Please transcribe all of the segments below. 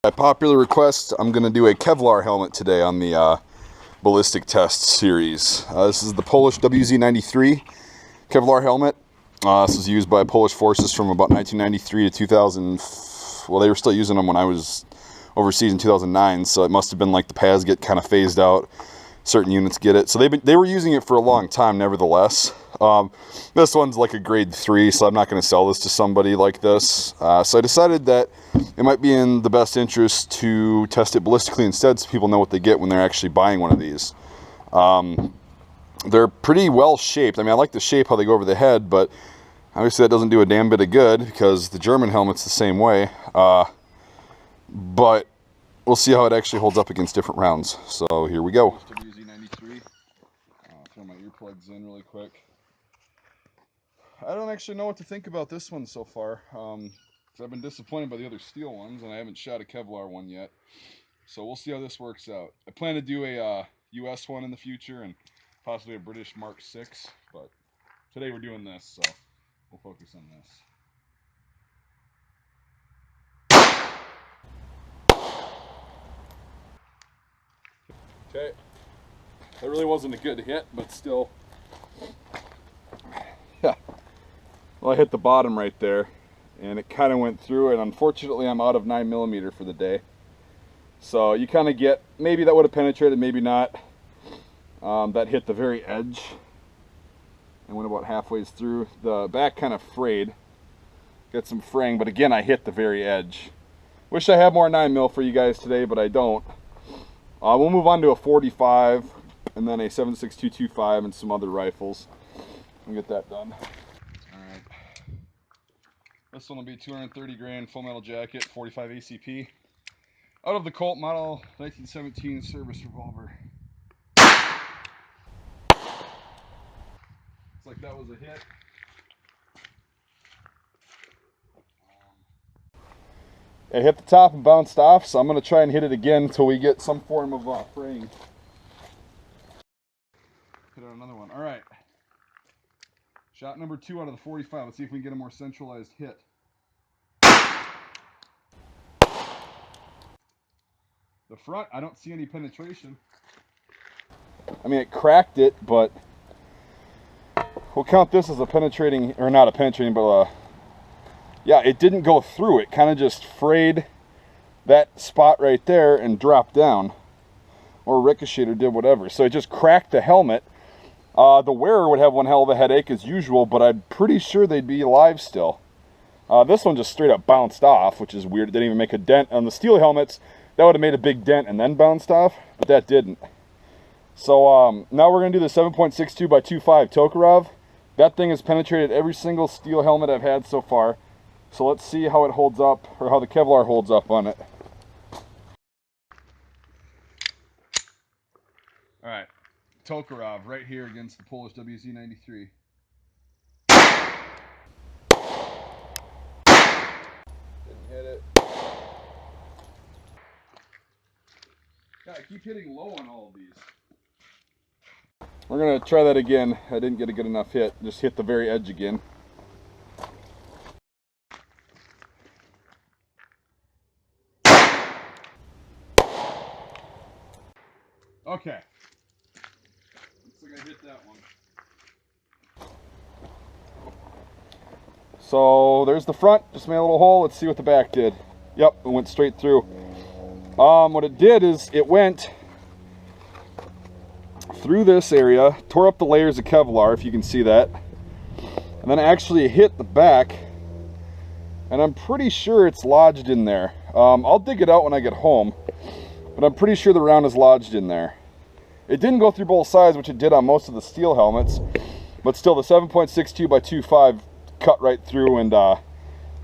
By popular request, I'm going to do a Kevlar helmet today on the Ballistic Test series. This is the Polish Wz93 Kevlar helmet. This was used by Polish forces from about 1993 to 2000. Well, they were still using them when I was overseas in 2009, so it must have been like the pads get kind of phased out. Certain units get it. So they were using it for a long time, nevertheless. This one's like a grade 3, so I'm not going to sell this to somebody like this. So I decided that it might be in the best interest to test it ballistically instead, so people know what they get when they're actually buying one of these. They're pretty well shaped. I mean, I like the shape, how they go over the head, but obviously that doesn't do a damn bit of good because the German helmet's the same way. But we'll see how it actually holds up against different rounds. So here we go. Wz93. Throw my earplugs in really quick. I don't actually know what to think about this one so far. I've been disappointed by the other steel ones, and I haven't shot a Kevlar one yet. So we'll see how this works out. I plan to do a US one in the future and possibly a British Mark 6, but today we're doing this, so we'll focus on this. Okay, that really wasn't a good hit, but still. Yeah. Well, I hit the bottom right there, and it kind of went through, and unfortunately I'm out of 9mm for the day. So you kind of get, maybe that would have penetrated, maybe not. That hit the very edge and went about halfway through. The back kind of frayed, got some fraying, but again I hit the very edge. Wish I had more 9mm for you guys today, but I don't. We'll move on to a 45 and then a 7.6225 and some other rifles and get that done. Alright, this one will be 230 grain full metal jacket, 45 ACP, out of the Colt model 1917 service revolver. Looks like that was a hit. It hit the top and bounced off, so I'm going to try and hit it again until we get some form of fraying. Hit on another one. Alright. Shot number 2 out of the 45. Let's see if we can get a more centralized hit. The front, I don't see any penetration. I mean, it cracked it, but we'll count this as a penetrating, or not a penetrating, but yeah, it didn't go through. It kind of just frayed that spot right there and dropped down, or ricocheted or did whatever. So it just cracked the helmet. The wearer would have one hell of a headache as usual, but I'm pretty sure they'd be alive still. This one just straight up bounced off, which is weird. It didn't even make a dent. On the steel helmets, that would have made a big dent and then bounced off, but that didn't. So now we're going to do the 7.62 by 25 Tokarev. That thing has penetrated every single steel helmet I've had so far. So let's see how it holds up, or how the Kevlar holds up on it. Alright, Tokarev right here against the Polish Wz93. Didn't hit it. God, I keep hitting low on all of these. We're going to try that again. I didn't get a good enough hit. Just hit the very edge again. Okay. Looks like I hit that one. So there's the front. Just made a little hole. Let's see what the back did. Yep, it went straight through. What it did is it went through this area, tore up the layers of Kevlar, if you can see that, and then actually hit the back, and I'm pretty sure it's lodged in there. I'll dig it out when I get home, but I'm pretty sure the round is lodged in there. It didn't go through both sides, which it did on most of the steel helmets, but still the 7.62 by 25 cut right through and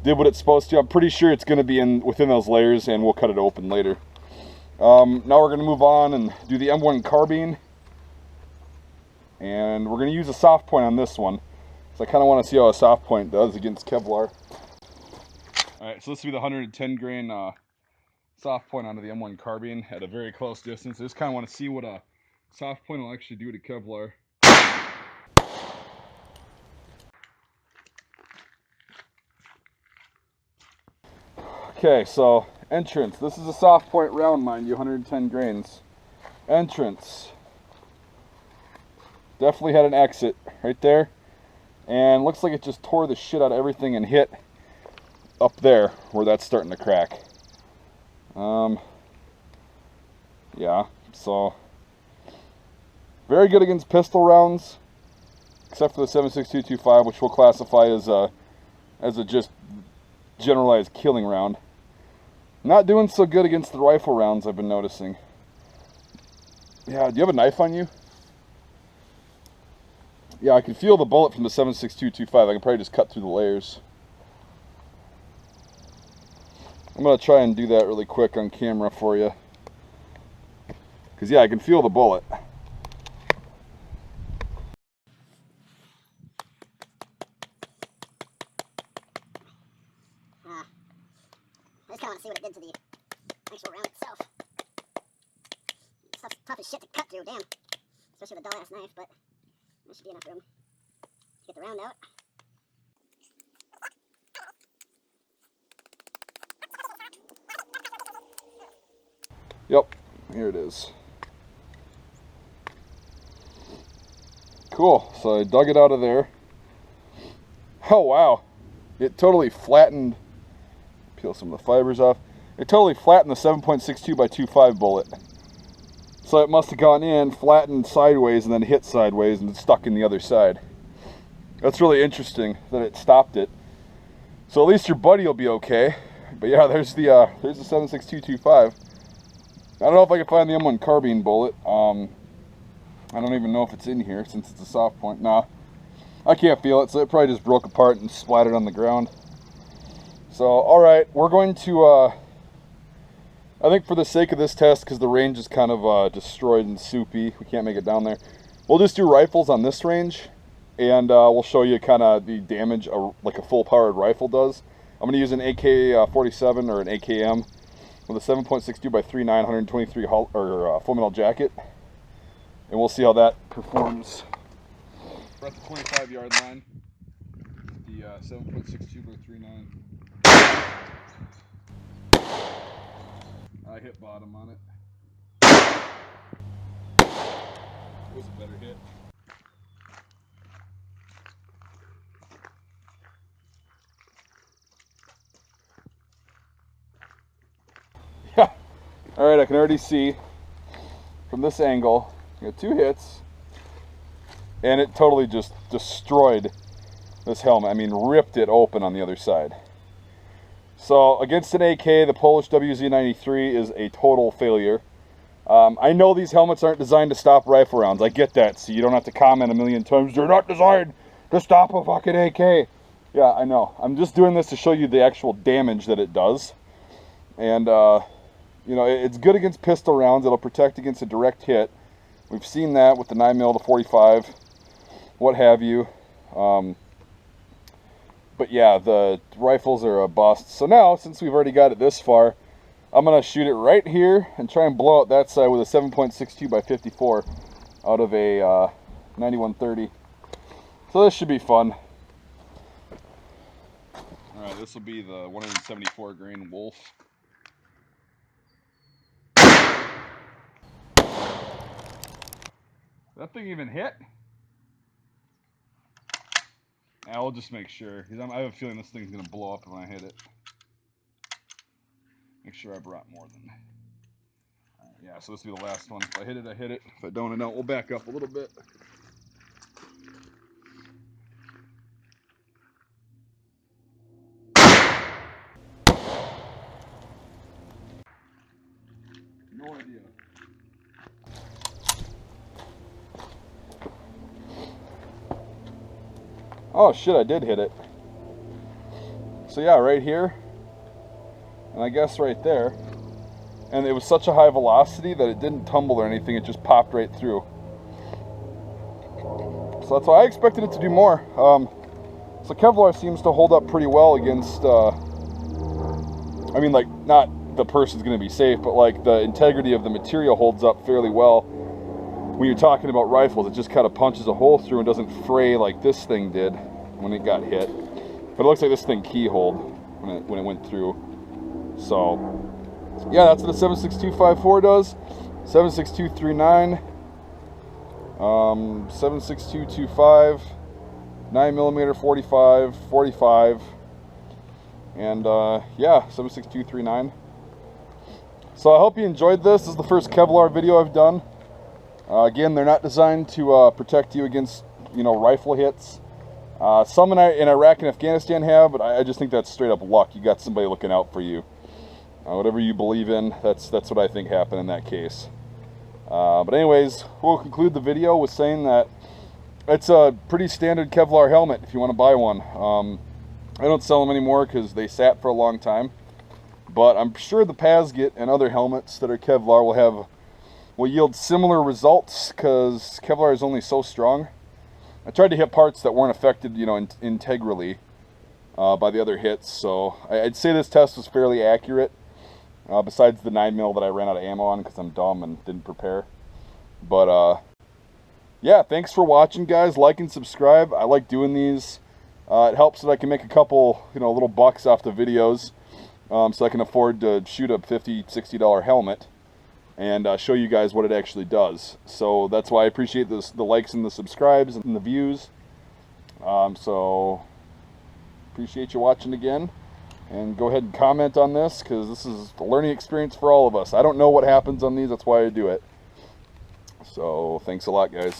did what it's supposed to. I'm pretty sure it's going to be within those layers, and we'll cut it open later. Now we're going to move on and do the M1 carbine, and we're going to use a soft point on this one, so I kind of want to see how a soft point does against Kevlar. Alright, so this will be the 110 grain soft point onto the M1 carbine at a very close distance. I just kind of want to see what a soft point will actually do to Kevlar. Okay, so Entrance. This is a soft point round, mind you, 110 grains. Entrance. Definitely had an exit right there. And looks like it just tore the shit out of everything and hit up there where that's starting to crack. Yeah, so very good against pistol rounds, except for the 7.6225, which we'll classify as a just generalized killing round. Not doing so good against the rifle rounds, I've been noticing. Yeah, do you have a knife on you? Yeah, I can feel the bullet from the 7.6225. I can probably just cut through the layers. I'm going to try and do that really quick on camera for you. Because, yeah, I can feel the bullet. I just kind of want to see what it did to the actual round itself. Stuff's tough as shit to cut through, damn. Especially with a dull-ass knife, but there should be enough room to get the round out. Yep, here it is. Cool, so I dug it out of there. Oh wow, it totally flattened, peel some of the fibers off. It totally flattened the 7.62 by 25 bullet. So it must have gone in, flattened sideways, and then hit sideways and stuck in the other side. That's really interesting that it stopped it. So at least your buddy will be okay. But yeah, there's the 7.6225. I don't know if I can find the M1 carbine bullet. I don't even know if it's in here since it's a soft point. Nah, I can't feel it, so it probably just broke apart and splattered on the ground. So, alright, we're going to, I think for the sake of this test, because the range is kind of destroyed and soupy, we can't make it down there, we'll just do rifles on this range, and we'll show you kind of the damage like a full-powered rifle does. I'm going to use an AK-47 or an AKM with a 7.62 by 3.9 123 full metal jacket, and we'll see how that performs. We're at the 25-yard line. The 7.62 by 3.9. I hit bottom on it. It was a better hit. Yeah. All right, I can already see from this angle. You got two hits, and it totally just destroyed this helmet. I mean, ripped it open on the other side. So against an AK, the Polish Wz93 is a total failure. I know these helmets aren't designed to stop rifle rounds. I get that, so you don't have to comment a million times, they're not designed to stop a fucking AK. Yeah, I know. I'm just doing this to show you the actual damage that it does. And, you know, it's good against pistol rounds. It'll protect against a direct hit. We've seen that with the 9mm, the 45, what have you. But yeah, the rifles are a bust. So now, since we've already got it this far, I'm going to shoot it right here and try and blow out that side with a 7.62 by 54 out of a 9130. So this should be fun. Alright, this will be the 174 grain Wolf. That thing even hit? I'll just make sure, because I have a feeling this thing's going to blow up when I hit it. Make sure I brought more than... yeah, so this will be the last one. If I hit it, I hit it. If I don't, I don't. We'll back up a little bit. No idea. Oh shit, I did hit it. So yeah, right here, and I guess right there, and it was such a high velocity that it didn't tumble or anything, it just popped right through. So that's why I expected it to do more. So Kevlar seems to hold up pretty well against, I mean, like, not the person's going to be safe, but like the integrity of the material holds up fairly well. When you're talking about rifles, it just kind of punches a hole through and doesn't fray like this thing did when it got hit. But it looks like this thing keyholed when it went through. So yeah, that's what a 76254 does. 76239, 76225, 9mm 45, 45, and yeah, 76239. So I hope you enjoyed this. This is the first Kevlar video I've done. Again, they're not designed to protect you against, you know, rifle hits. Some in Iraq and Afghanistan have, but I just think that's straight up luck. You got somebody looking out for you. Whatever you believe in, that's what I think happened in that case. But anyways, we'll conclude the video with saying that it's a pretty standard Kevlar helmet if you want to buy one. I don't sell them anymore because they sat for a long time. But I'm sure the Pasget and other helmets that are Kevlar will yield similar results because Kevlar is only so strong. I tried to hit parts that weren't affected, you know, integrally by the other hits, so I'd say this test was fairly accurate. Besides the 9mm that I ran out of ammo on because I'm dumb and didn't prepare. But yeah, thanks for watching, guys. Like and subscribe. I like doing these. It helps that I can make a couple, you know, little bucks off the videos, so I can afford to shoot a $50, $60 helmet and show you guys what it actually does. So that's why I appreciate the likes and the subscribes and the views. So appreciate you watching again. And go ahead and comment on this, because this is a learning experience for all of us. I don't know what happens on these, that's why I do it. So, thanks a lot, guys.